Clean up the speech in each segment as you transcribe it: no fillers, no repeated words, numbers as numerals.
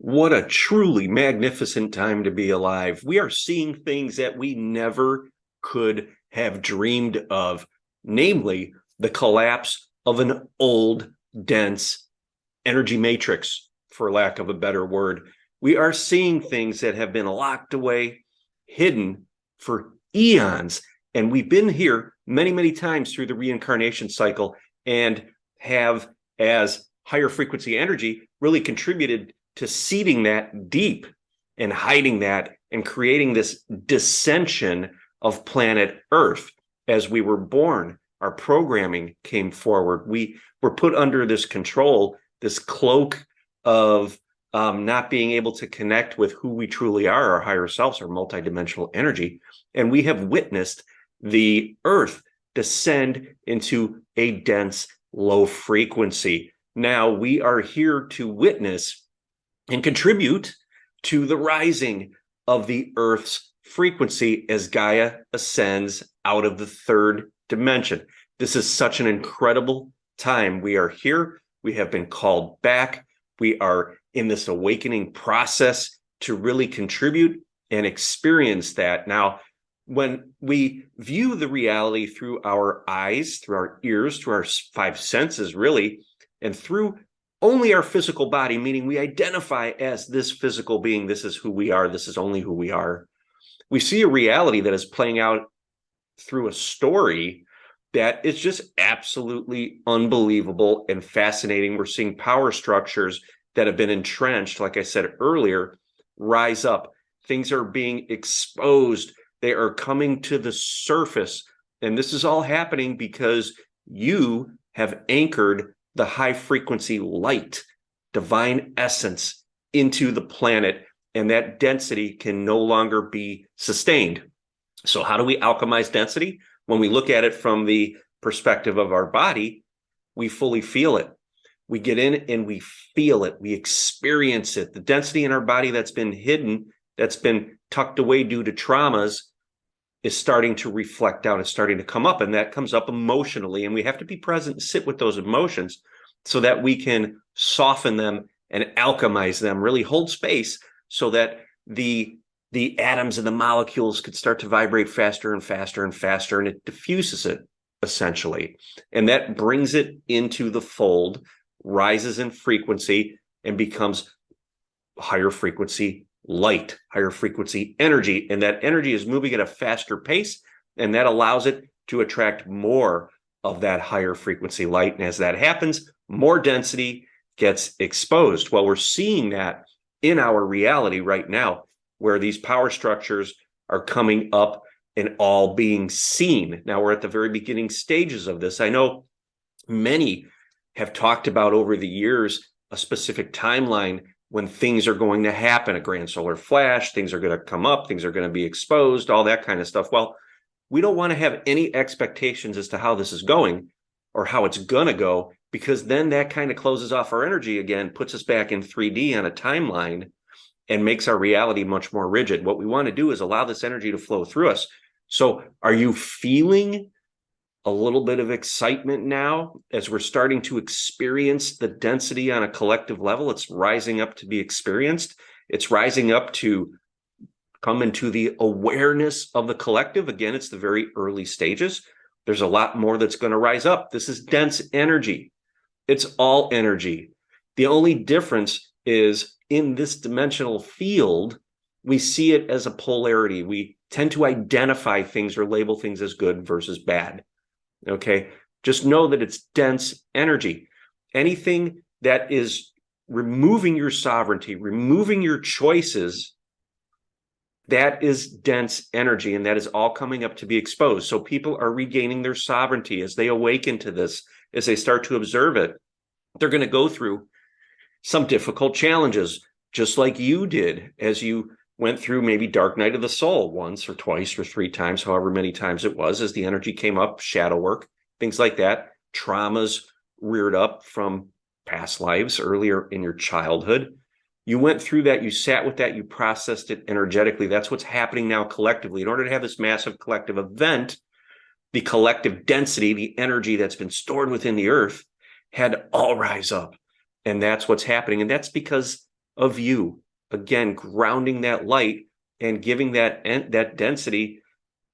What a truly magnificent time to be alive. We are seeing things that we never could have dreamed of, namely the collapse of an old, dense energy matrix, for lack of a better word. We are seeing things that have been locked away, hidden for eons. And we've been here many, many times through the reincarnation cycle and have, as higher frequency energy, really contributed to seeding that deep and hiding that and creating this dissension of planet Earth. As we were born, our programming came forward. We were put under this control, this cloak of not being able to connect with who we truly are, our higher selves, our multidimensional energy. And we have witnessed the Earth descend into a dense, low frequency. Now we are here to witness and contribute to the rising of the Earth's frequency as Gaia ascends out of the third dimension. This is such an incredible time. We are here. We have been called back. We are in this awakening process to really contribute and experience that. Now, when we view the reality through our eyes, through our ears, through our five senses, really, and through only our physical body, meaning we identify as this physical being, this is who we are, this is only who we are. We see a reality that is playing out through a story that is just absolutely unbelievable and fascinating. We're seeing power structures that have been entrenched, like I said earlier, rise up. Things are being exposed. They are coming to the surface. And this is all happening because you have anchored the high frequency light, divine essence into the planet, and that density can no longer be sustained. So how do we alchemize density? When we look at it from the perspective of our body, we fully feel it. We get in and we feel it. We experience it. The density in our body that's been hidden, that's been tucked away due to traumas, is starting to reflect out. It's starting to come up, and that comes up emotionally. And we have to be present and sit with those emotions so that we can soften them and alchemize them, really hold space so that the atoms and the molecules could start to vibrate faster and faster and faster, and it diffuses it, essentially. And that brings it into the fold, rises in frequency, and becomes higher frequency light, higher frequency energy. And that energy is moving at a faster pace, and that allows it to attract more of that higher frequency light. And as that happens, more density gets exposed. Well, we're seeing that in our reality right now, where these power structures are coming up and all being seen. Now we're at the very beginning stages of this. I know many have talked about over the years a specific timeline when things are going to happen, a grand solar flash, things are going to come up, things are going to be exposed, all that kind of stuff. Well, we don't want to have any expectations as to how this is going or how it's going to go, because then that kind of closes off our energy again, puts us back in 3D on a timeline, and makes our reality much more rigid. What we want to do is allow this energy to flow through us. So are you feeling a little bit of excitement now as we're starting to experience the density on a collective level? It's rising up to be experienced. It's rising up to come into the awareness of the collective. Again, it's the very early stages. There's a lot more that's going to rise up. This is dense energy. It's all energy. The only difference is in this dimensional field, we see it as a polarity. We tend to identify things or label things as good versus bad. Okay, just know that it's dense energy. Anything that is removing your sovereignty, removing your choices, that is dense energy, and that is all coming up to be exposed. So people are regaining their sovereignty as they awaken to this, as they start to observe it. They're going to go through some difficult challenges, just like you did as you went through maybe dark night of the soul once or twice or three times, however many times it was, as the energy came up, shadow work, things like that, traumas reared up from past lives earlier in your childhood. You went through that, you sat with that, you processed it energetically. That's what's happening now collectively. In order to have this massive collective event, the collective density, the energy that's been stored within the earth had all rise up. And that's what's happening. And that's because of you. Again, grounding that light and giving that density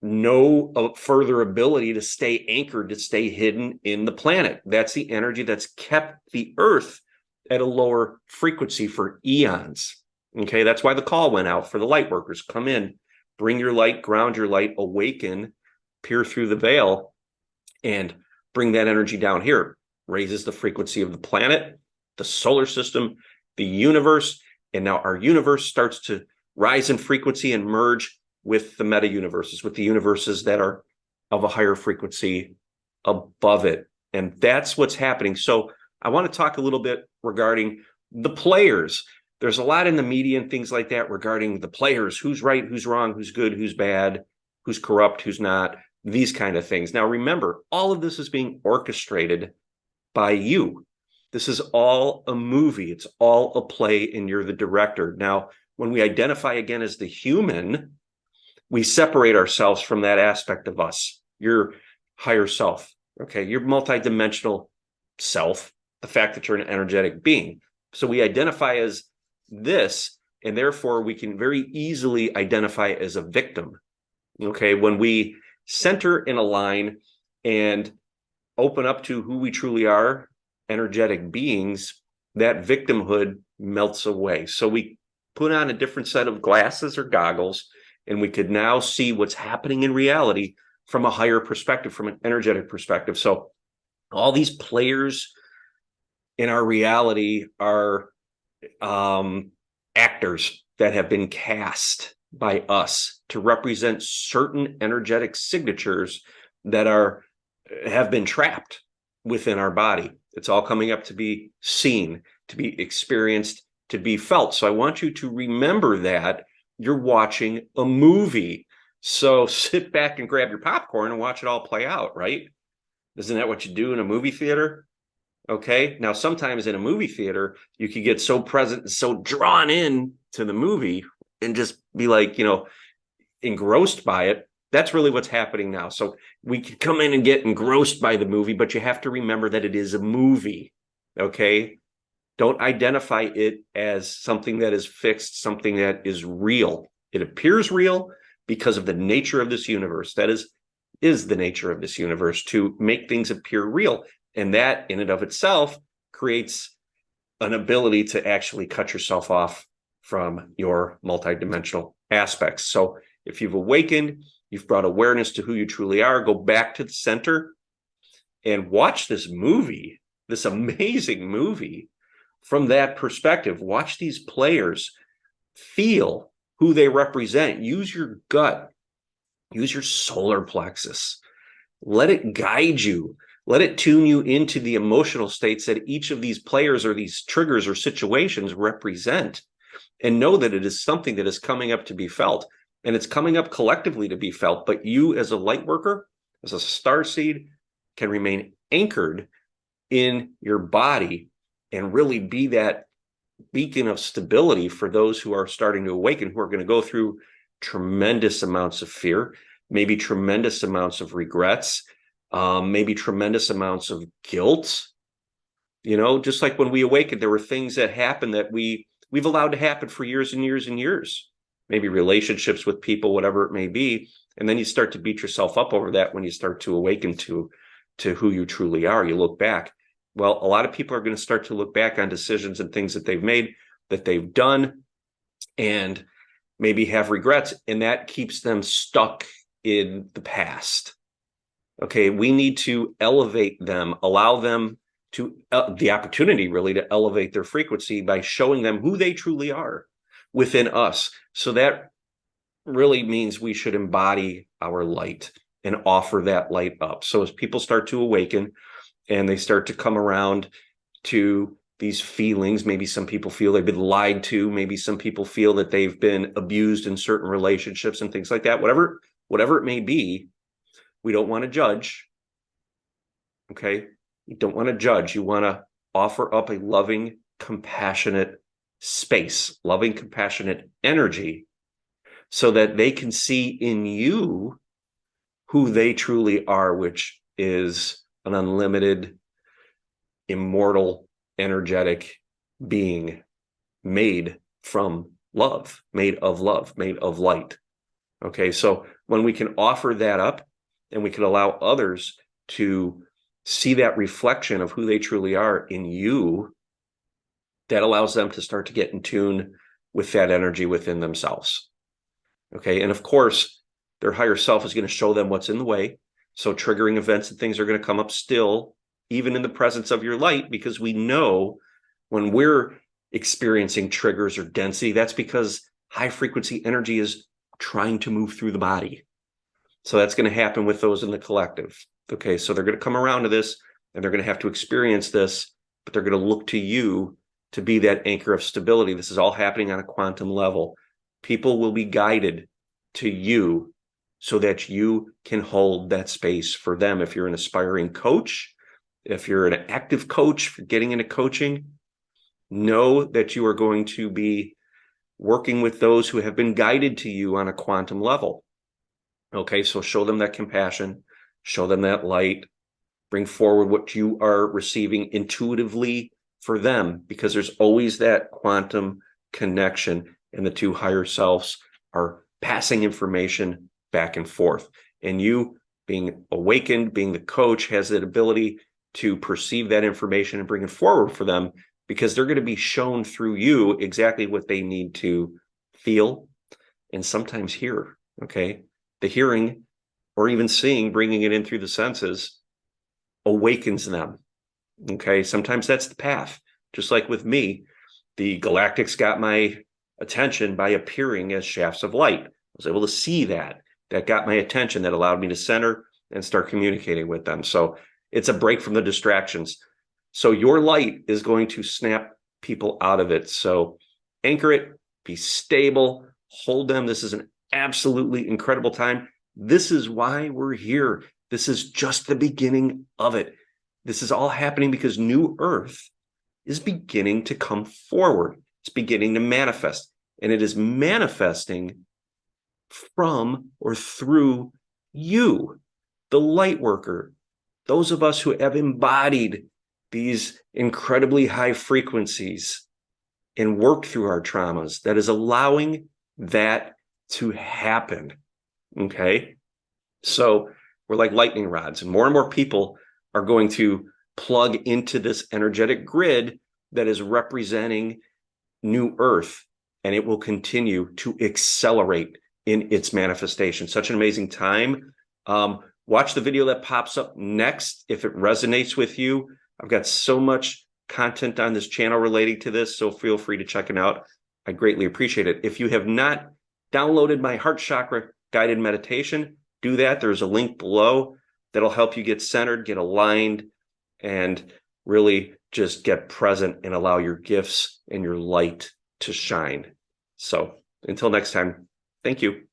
no further ability to stay anchored, to stay hidden in the planet. That's the energy that's kept the Earth at a lower frequency for eons. Okay, that's why the call went out for the light workers. Come in, bring your light, ground your light, awaken, peer through the veil, and bring that energy down here. Raises the frequency of the planet, the solar system, the universe, and now our universe starts to rise in frequency and merge with the meta universes, with the universes that are of a higher frequency above it. And that's what's happening. So I want to talk a little bit regarding the players. There's a lot in the media and things like that regarding the players, who's right, who's wrong, who's good, who's bad, who's corrupt, who's not, these kind of things. Now, remember, all of this is being orchestrated by you. This is all a movie. It's all a play, and you're the director. Now, when we identify again as the human, we separate ourselves from that aspect of us, your higher self, okay, your multidimensional self, the fact that you're an energetic being. So we identify as this, and therefore we can very easily identify as a victim. Okay, when we center and align and open up to who we truly are, energetic beings, that victimhood melts away. So we put on a different set of glasses or goggles, and we could now see what's happening in reality from a higher perspective, from an energetic perspective. So all these players in our reality are actors that have been cast by us to represent certain energetic signatures that have been trapped within our body. It's all coming up to be seen, to be experienced, to be felt. So I want you to remember that you're watching a movie. So sit back and grab your popcorn and watch it all play out, right? Isn't that what you do in a movie theater? Okay. Now, sometimes in a movie theater, you could get so present and so drawn in to the movie and just be like, engrossed by it. That's really what's happening now. So we can come in and get engrossed by the movie, but you have to remember that it is a movie. Okay. Don't identify it as something that is fixed, something that is real. It appears real because of the nature of this universe. That is the nature of this universe, to make things appear real. And that in and of itself creates an ability to actually cut yourself off from your multidimensional aspects. So if you've awakened, you've brought awareness to who you truly are, go back to the center and watch this movie, this amazing movie from that perspective. Watch these players, feel who they represent, use your gut, use your solar plexus, let it guide you. Let it tune you into the emotional states that each of these players or these triggers or situations represent, and know that it is something that is coming up to be felt, and it's coming up collectively to be felt. But you as a light worker, as a starseed, can remain anchored in your body and really be that beacon of stability for those who are starting to awaken, who are going to go through tremendous amounts of fear, maybe tremendous amounts of regrets, maybe tremendous amounts of guilt. Just like when we awakened, there were things that happened that we've allowed to happen for years and years and years, maybe relationships with people, whatever it may be. And then you start to beat yourself up over that when you start to awaken to who you truly are. You look back. Well, a lot of people are going to start to look back on decisions and things that they've made, that they've done, and maybe have regrets, and that keeps them stuck in the past. Okay, we need to elevate them, allow them to the opportunity really to elevate their frequency by showing them who they truly are within us. So that really means we should embody our light and offer that light up. So as people start to awaken and they start to come around to these feelings, maybe some people feel they've been lied to, maybe some people feel that they've been abused in certain relationships and things like that, whatever it may be. We don't want to judge, okay? You don't want to judge. You want to offer up a loving, compassionate space, loving, compassionate energy, so that they can see in you who they truly are, which is an unlimited, immortal, energetic being made from love, made of love, made of light. Okay, so when we can offer that up and we can allow others to see that reflection of who they truly are in you, that allows them to start to get in tune with that energy within themselves. Okay, and of course, their higher self is going to show them what's in the way. So triggering events and things are going to come up still, even in the presence of your light, because we know when we're experiencing triggers or density, that's because high frequency energy is trying to move through the body. So that's going to happen with those in the collective. Okay, so they're going to come around to this and they're going to have to experience this, but they're going to look to you to be that anchor of stability. This is all happening on a quantum level. People will be guided to you so that you can hold that space for them. If you're an aspiring coach, if you're an active coach for getting into coaching, know that you are going to be working with those who have been guided to you on a quantum level. Okay, so show them that compassion, show them that light, bring forward what you are receiving intuitively for them, because there's always that quantum connection, and the two higher selves are passing information back and forth. And you, being awakened, being the coach, has that ability to perceive that information and bring it forward for them, because they're going to be shown through you exactly what they need to feel and sometimes hear. Okay, the hearing or even seeing, bringing it in through the senses, awakens them. Okay, sometimes that's the path. Just like with me, the galactics got my attention by appearing as shafts of light. I was able to see that. That got my attention. That allowed me to center and start communicating with them. So it's a break from the distractions. So your light is going to snap people out of it. So anchor it, be stable, hold them. This is an absolutely incredible time. This is why we're here. This is just the beginning of it. This is all happening because New Earth is beginning to come forward. It's beginning to manifest, and it is manifesting from or through you, the light worker, those of us who have embodied these incredibly high frequencies and work through our traumas, that is allowing that to happen. Okay, so we're like lightning rods, and more people are going to plug into this energetic grid that is representing New Earth, and it will continue to accelerate in its manifestation. Such an amazing time. Watch the video that pops up next if it resonates with you. I've got so much content on this channel relating to this, so feel free to check it out. I greatly appreciate it. If you have not downloaded my heart chakra guided meditation, do that. There's a link below that'll help you get centered, get aligned, and really just get present and allow your gifts and your light to shine. So until next time, thank you.